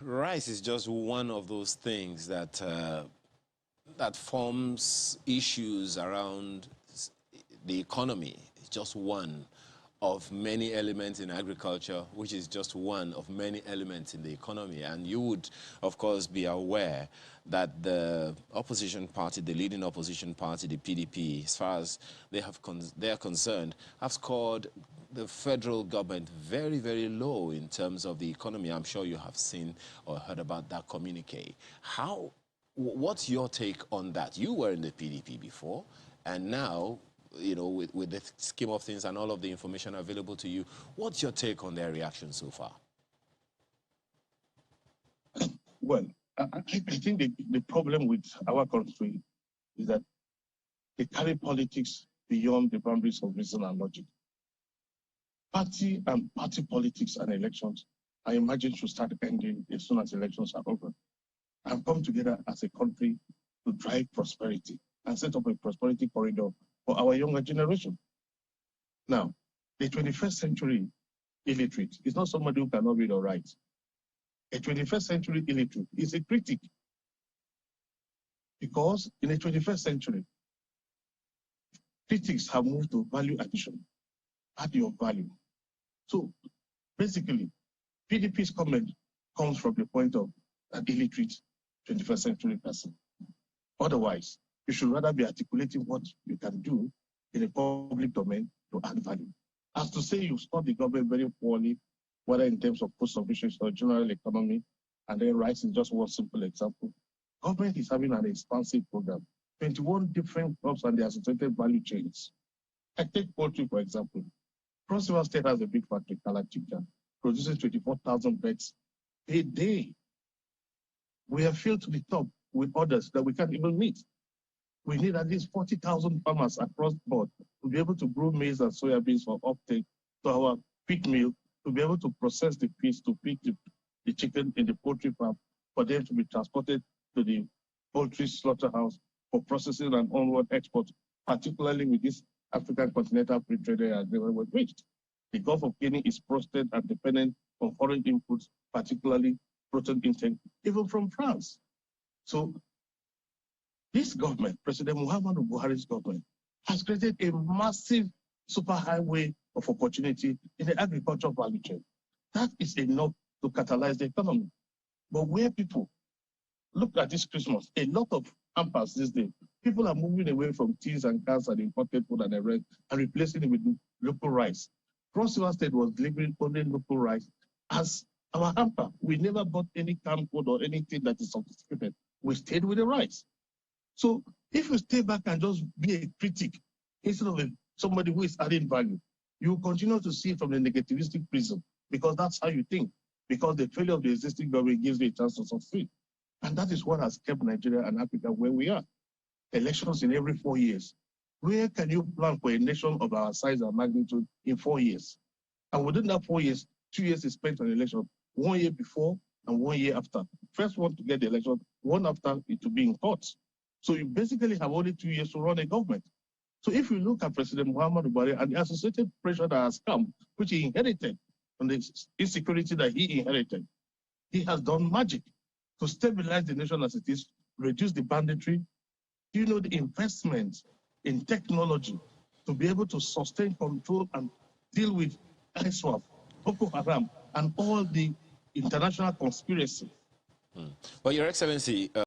Rice is just one of those things that that forms issues around the economy. It's just one of many elements in agriculture, which is just one of many elements in the economy. And you would, of course, be aware that the opposition party, the leading opposition party, the PDP, as far as they are concerned, have scored the federal government very, very low in terms of the economy. I'm sure you have seen or heard about that communique. What's your take on that? You were in the PDP before, and now, you know, with the scheme of things and all of the information available to you, what's your take on their reaction so far? Well, I think the problem with our country is that they carry politics beyond the boundaries of reason and logic. Party and party politics and elections, I imagine, should start ending as soon as elections are over and come together as a country to drive prosperity and set up a prosperity corridor for our younger generation. Now, the 21st century illiterate is not somebody who cannot read or write. A 21st century illiterate is a critic. Because in the 21st century, critics have moved to value addition. Add your value. So basically, PDP's comment comes from the point of an illiterate 21st century person. Otherwise, you should rather be articulating what you can do in a public domain to add value. As to say you start the government very poorly, whether in terms of post-sufficiency or general economy, and then rice is just one simple example. Government is having an expansive program, 21 different crops and the associated value chains. I take poultry, for example. Cross River State has a big factory, Kalachika, produces 24,000 birds a day. We are filled to the top with orders that we can't even meet. We need at least 40,000 farmers across the board to be able to grow maize and soybeans for uptake to our pig mill, to be able to process the pigs, to pick the chicken in the poultry farm, for them to be transported to the poultry slaughterhouse for processing and onward export, particularly with this African continental free trade area never was reached. The Gulf of Guinea is prostate and dependent on foreign inputs, particularly protein intake, even from France. So this government, President Muhammadu Buhari's government, has created a massive superhighway of opportunity in the agricultural value chain. That is enough to catalyze the economy. But where people look at this Christmas, a lot of hampers these days, people are moving away from teas and cans and imported food and the rest and replacing it with local rice. Cross River State was delivering only local rice as our hamper. We never bought any canned food or anything that is sophisticated. We stayed with the rice. So if you stay back and just be a critic instead of somebody who is adding value, you continue to see it from the negativistic prism because that's how you think. Because the failure of the existing government gives you a chance to succeed. And that is what has kept Nigeria and Africa where we are. Elections in every 4 years. Where can you plan for a nation of our size and magnitude in 4 years? And within that 4 years, 2 years is spent on election, 1 year before and 1 year after. First one to get the election, one after it to be in court. So you basically have only 2 years to run a government. So if you look at President Muhammadu Buhari and the associated pressure that has come, which he inherited, and the insecurity that he inherited, he has done magic to stabilize the nation as it is, reduce the banditry. Do you know the investment in technology to be able to sustain, control, and deal with ISWAP, Boko Haram, and all the international conspiracy? Well, Your Excellency,